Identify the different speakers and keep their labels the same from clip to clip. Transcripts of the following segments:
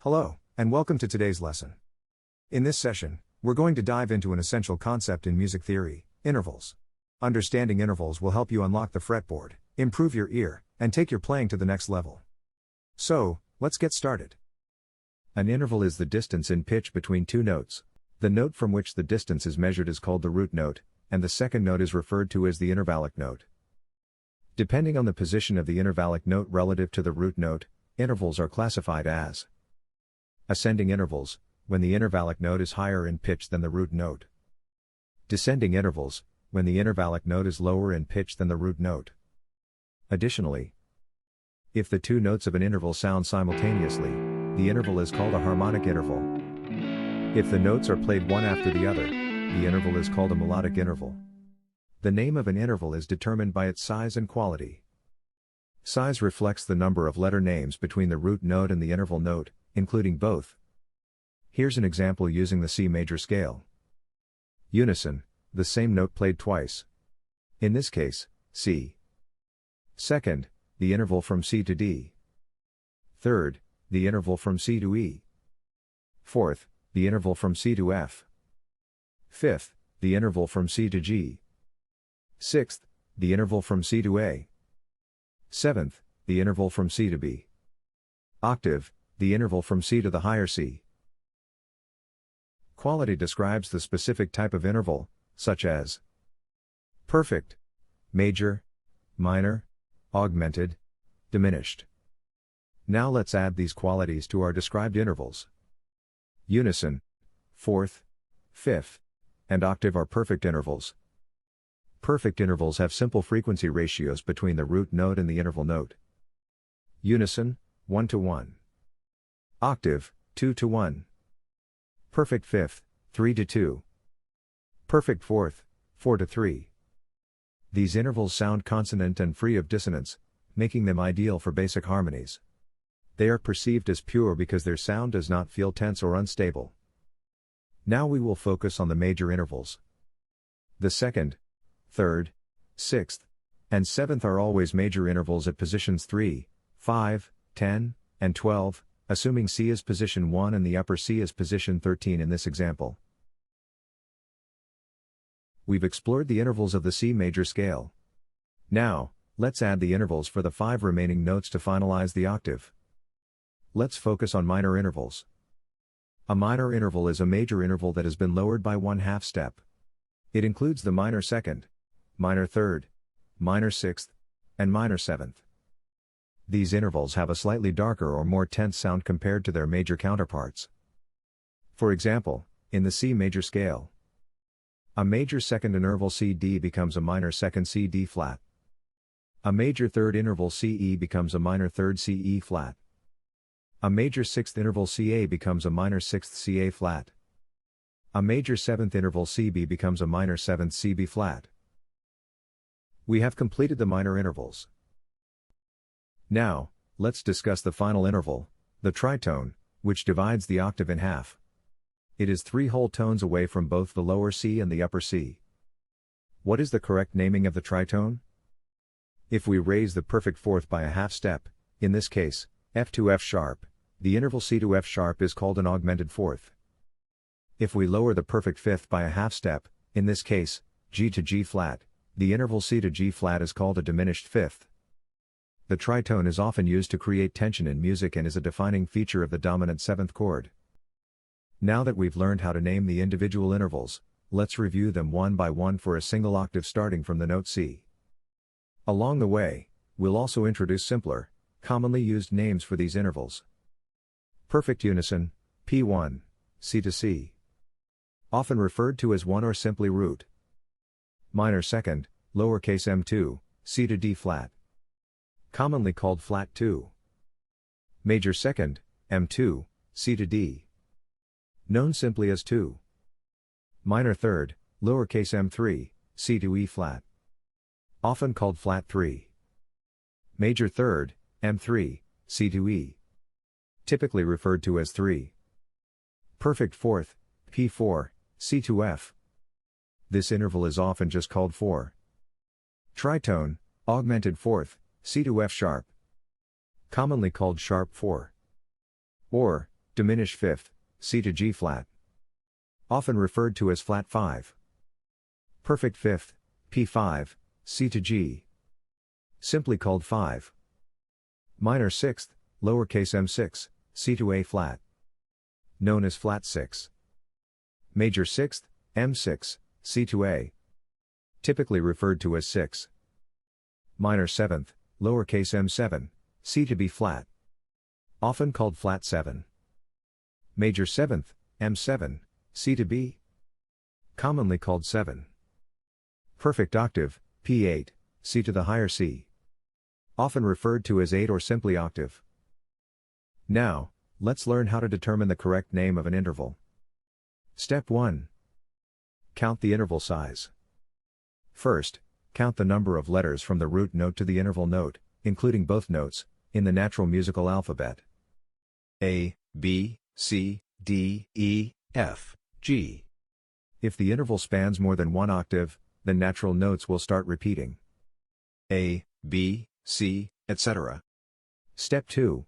Speaker 1: Hello, and welcome to today's lesson. In this session, we're going to dive into an essential concept in music theory: intervals. Understanding intervals will help you unlock the fretboard, improve your ear, and take your playing to the next level. So, let's get started.
Speaker 2: An interval is the distance in pitch between two notes. The note from which the distance is measured is called the root note, and the second note is referred to as the intervallic note. Depending on the position of the intervallic note relative to the root note, intervals are classified as ascending intervals, when the intervallic note is higher in pitch than the root note. Descending intervals, when the intervallic note is lower in pitch than the root note. Additionally, if the two notes of an interval sound simultaneously, the interval is called a harmonic interval. If the notes are played one after the other, the interval is called a melodic interval. The name of an interval is determined by its size and quality. Size reflects the number of letter names between the root note and the interval note, including both. Here's an example using the C major scale. Unison, the same note played twice. In this case, C. Second, the interval from C to D. Third, the interval from C to E. Fourth, the interval from C to F. Fifth, the interval from C to G. Sixth, the interval from C to A. Seventh, the interval from C to B. Octave, the interval from C to the higher C. Quality describes the specific type of interval, such as perfect, major, minor, augmented, diminished. Now let's add these qualities to our described intervals. Unison, fourth, fifth, and octave are perfect intervals. Perfect intervals have simple frequency ratios between the root note and the interval note. Unison, 1:1. Octave, 2:1. Perfect fifth, 3:2. Perfect fourth, 4:3. These intervals sound consonant and free of dissonance, making them ideal for basic harmonies. They are perceived as pure because their sound does not feel tense or unstable. Now we will focus on the major intervals. The second, third, sixth, and seventh are always major intervals at positions 3, 5, 10, and 12, assuming C is position 1 and the upper C is position 13 in this example. We've explored the intervals of the C major scale. Now, let's add the intervals for the 5 remaining notes to finalize the octave. Let's focus on minor intervals. A minor interval is a major interval that has been lowered by 1/2 step. It includes the minor second, minor third, minor sixth, and minor seventh. These intervals have a slightly darker or more tense sound compared to their major counterparts. For example, in the C major scale, a major second interval CD becomes a minor second CD flat. A major third interval CE becomes a minor third CE flat. A major sixth interval CA becomes a minor sixth CA flat. A major seventh interval CB becomes a minor seventh CB flat. We have completed the minor intervals. Now, let's discuss the final interval, the tritone, which divides the octave in half. It is 3 whole tones away from both the lower C and the upper C. What is the correct naming of the tritone? If we raise the perfect fourth by a half step, in this case, F to F sharp, the interval C to F sharp is called an augmented fourth. If we lower the perfect fifth by a half step, in this case, G to G flat, the interval C to G flat is called a diminished fifth. The tritone is often used to create tension in music and is a defining feature of the dominant seventh chord. Now that we've learned how to name the individual intervals, let's review them one by one for a single octave starting from the note C. Along the way, we'll also introduce simpler, commonly used names for these intervals. Perfect unison, P1, C to C. Often referred to as 1 or simply root. Minor second, lowercase m2, C to D flat. Commonly called flat 2. Major second, M2, C to D. Known simply as 2. Minor third, lowercase m3, C to E flat. Often called flat 3. Major third, M3, C to E. Typically referred to as 3. Perfect fourth, P4, C to F. This interval is often just called 4. Tritone, augmented fourth, C to F sharp. Commonly called sharp 4. Or, diminished fifth, C to G flat. Often referred to as flat 5. Perfect fifth, P5, C to G. Simply called 5. Minor sixth, lowercase m6, C to A flat. Known as flat 6. Major sixth, M6, C to A. Typically referred to as 6. Minor seventh, lowercase m7, C to B flat. Often called flat 7. Major seventh, M7, C to B. Commonly called 7. Perfect octave, P8, C to the higher C. Often referred to as 8 or simply octave. Now, let's learn how to determine the correct name of an interval. Step 1. Count the interval size. First, count the number of letters from the root note to the interval note, including both notes, in the natural musical alphabet. A, B, C, D, E, F, G. If the interval spans more than one octave, then natural notes will start repeating. A, B, C, etc. Step 2.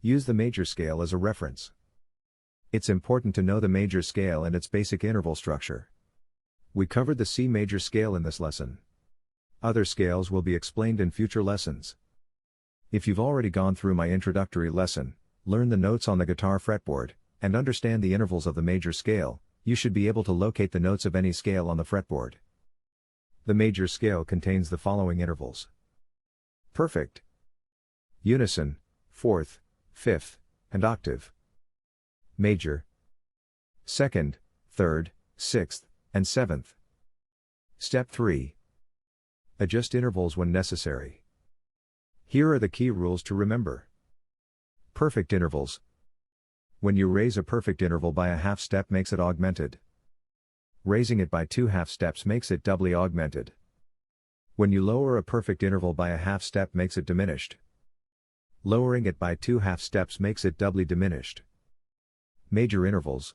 Speaker 2: Use the major scale as a reference. It's important to know the major scale and its basic interval structure. We covered the C major scale in this lesson. Other scales will be explained in future lessons. If you've already gone through my introductory lesson, learn the notes on the guitar fretboard, and understand the intervals of the major scale, you should be able to locate the notes of any scale on the fretboard. The major scale contains the following intervals: perfect, unison, fourth, fifth, and octave. Major, second, third, sixth, and seventh. Step 3. Adjust intervals when necessary. Here are the key rules to remember. Perfect intervals. When you raise a perfect interval by a half step makes it augmented. Raising it by 2 half steps makes it doubly augmented. When you lower a perfect interval by a half step makes it diminished. Lowering it by 2 half steps makes it doubly diminished. Major intervals.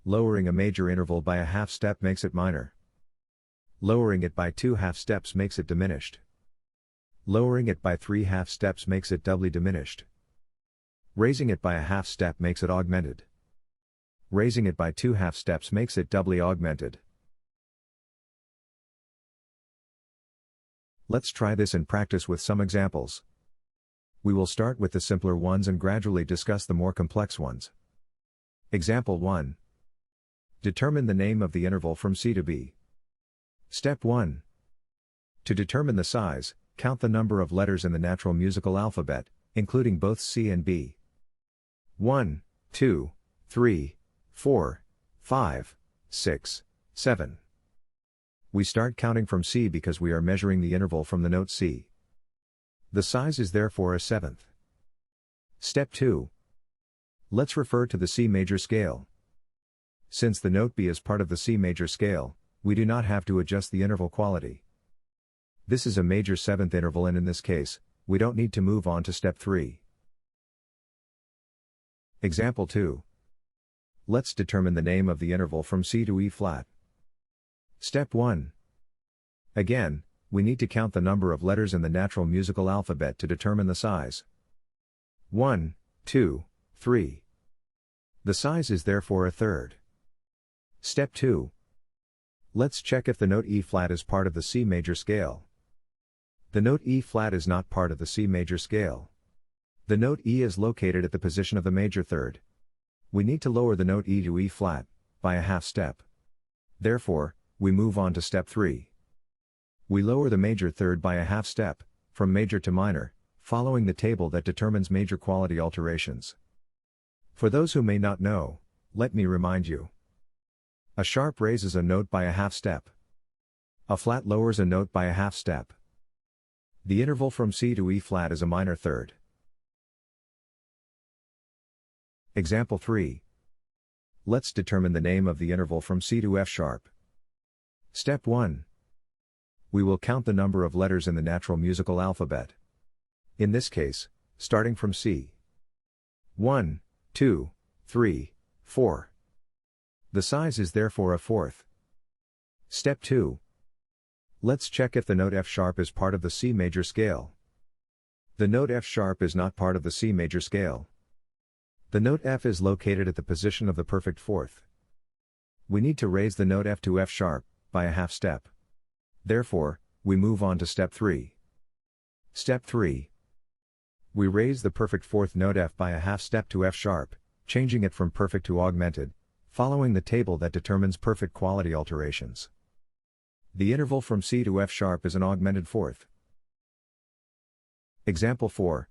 Speaker 2: Lowering a major interval by a half step makes it minor. Lowering it by 2 half steps makes it diminished. Lowering it by 3 half steps makes it doubly diminished. Raising it by a half step makes it augmented. Raising it by 2 half steps makes it doubly augmented. Let's try this in practice with some examples. We will start with the simpler ones and gradually discuss the more complex ones. Example 1. Determine the name of the interval from C to B. Step 1. To determine the size, count the number of letters in the natural musical alphabet, including both C and B. 1, 2, 3, 4, 5, 6, 7. We start counting from C because we are measuring the interval from the note C. The size is therefore a seventh. Step 2. Let's refer to the C major scale. Since the note B is part of the C major scale, we do not have to adjust the interval quality. This is a major seventh interval, and in this case, we don't need to move on to step 3. Example 2. Let's determine the name of the interval from C to E flat. Step 1. Again, we need to count the number of letters in the natural musical alphabet to determine the size. 1, 2, 3. The size is therefore a third. Step 2. Let's check if the note E flat is part of the C major scale. The note E flat is not part of the C major scale. The note E is located at the position of the major third. We need to lower the note E to E flat, by a half step. Therefore, we move on to step 3. We lower the major third by a half step, from major to minor, following the table that determines major quality alterations. For those who may not know, let me remind you. A sharp raises a note by a half step. A flat lowers a note by a half step. The interval from C to E flat is a minor third. Example 3. Let's determine the name of the interval from C to F sharp. Step 1. We will count the number of letters in the natural musical alphabet. In this case, starting from C. 1, 2, 3, 4. The size is therefore a fourth. Step 2. Let's check if the note F sharp is part of the C major scale. The note F sharp is not part of the C major scale. The note F is located at the position of the perfect fourth. We need to raise the note F to F sharp, by a half step. Therefore, we move on to step 3. Step 3. We raise the perfect fourth note F by a half step to F sharp, changing it from perfect to augmented, following the table that determines perfect quality alterations. The interval from C to F sharp is an augmented fourth. Example 4.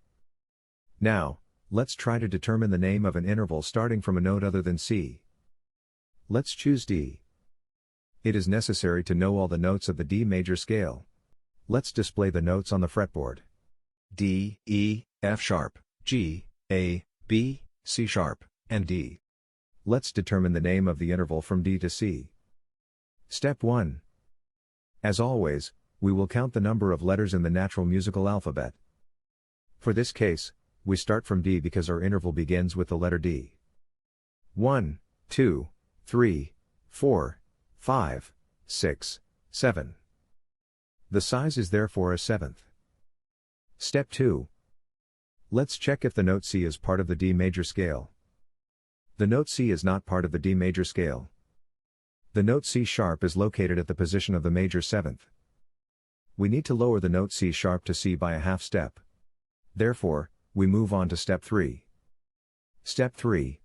Speaker 2: Now, let's try to determine the name of an interval starting from a note other than C. Let's choose D. It is necessary to know all the notes of the D major scale. Let's display the notes on the fretboard. D, E, F sharp, G, A, B, C sharp, and D. Let's determine the name of the interval from D to C. Step 1. As always, we will count the number of letters in the natural musical alphabet. For this case, we start from D because our interval begins with the letter D. 1, 2, 3, 4, 5, 6, 7. The size is therefore a seventh. Step 2. Let's check if the note C is part of the D major scale. The note C is not part of the D major scale. The note C sharp is located at the position of the major seventh. We need to lower the note C sharp to C by a half step. Therefore, we move on to step 3. Step 3.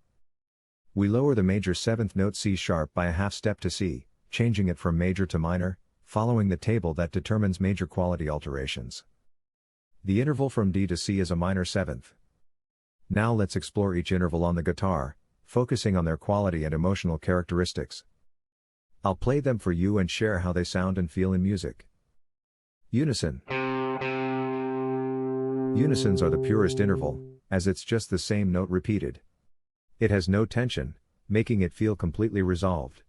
Speaker 2: We lower the major seventh note C sharp by a half step to C, changing it from major to minor, following the table that determines major quality alterations. The interval from D to C is a minor seventh. Now let's explore each interval on the guitar, focusing on their quality and emotional characteristics. I'll play them for you and share how they sound and feel in music. Unison. Unisons are the purest interval, as it's just the same note repeated. It has no tension, making it feel completely resolved.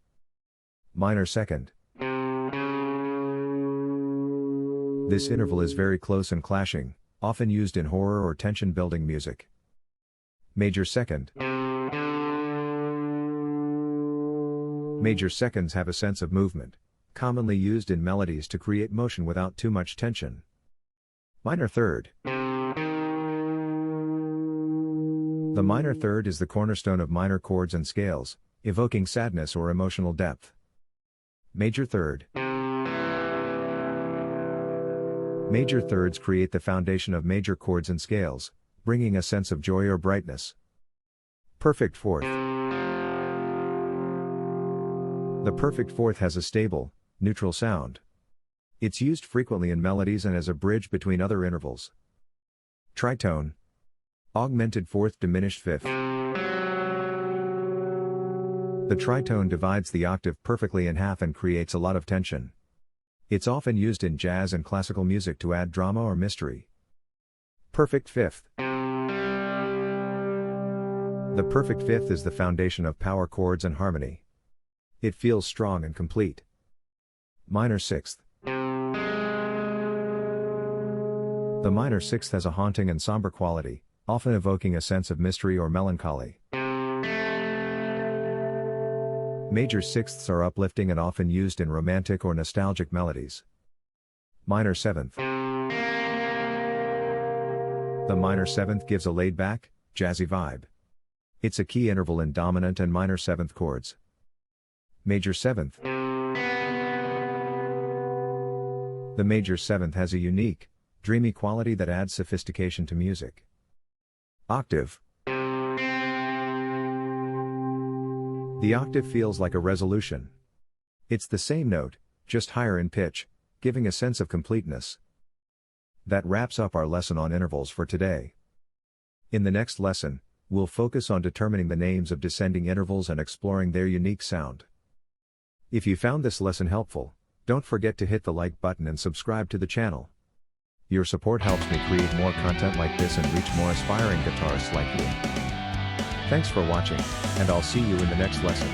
Speaker 2: Minor second. This interval is very close and clashing, often used in horror or tension-building music. Major second. Major seconds have a sense of movement, commonly used in melodies to create motion without too much tension. Minor third. The minor third is the cornerstone of minor chords and scales, evoking sadness or emotional depth. Major third. Major thirds create the foundation of major chords and scales, bringing a sense of joy or brightness. Perfect fourth. The perfect fourth has a stable, neutral sound. It's used frequently in melodies and as a bridge between other intervals. Tritone. Augmented fourth diminished fifth. The tritone divides the octave perfectly in half and creates a lot of tension. It's often used in jazz and classical music to add drama or mystery. Perfect fifth. The perfect fifth is the foundation of power chords and harmony. It feels strong and complete. Minor sixth. The minor sixth has a haunting and somber quality, often evoking a sense of mystery or melancholy. Major sixths are uplifting and often used in romantic or nostalgic melodies. Minor seventh. The minor seventh gives a laid-back, jazzy vibe. It's a key interval in dominant and minor seventh chords. Major seventh. The major seventh has a unique, dreamy quality that adds sophistication to music. Octave. The octave feels like a resolution. It's the same note, just higher in pitch, giving a sense of completeness. That wraps up our lesson on intervals for today. In the next lesson, we'll focus on determining the names of descending intervals and exploring their unique sound. If you found this lesson helpful, don't forget to hit the like button and subscribe to the channel. Your support helps me create more content like this and reach more aspiring guitarists like you. Thanks for watching, and I'll see you in the next lesson.